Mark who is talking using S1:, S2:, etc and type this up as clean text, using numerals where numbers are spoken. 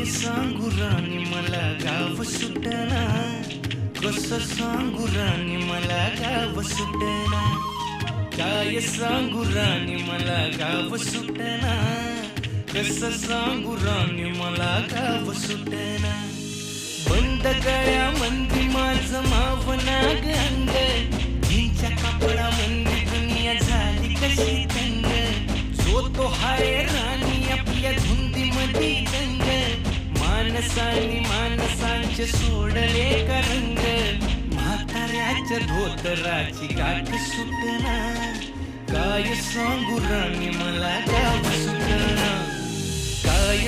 S1: सांगू राणी मला गाव सुटना, कसं सांगू राणी मला गाव सुटना, काय सांगू राणी मला गाव सुटना, कसं सांगू राणी मला गाव सुटना. बंद गळ्यामंदी माझं मावना अंग, हिच्या कापडामंदी दुनिया झाली कशी तंग, जो तो हाय राणी आपल्या धुंदीमध्ये दंग, माणसांनी माणसांचे सोडले का रंग, म्हाताऱ्याच्या धोतराची गाठ सुटना, काय सांगू राणी मला गाव सुटना, काय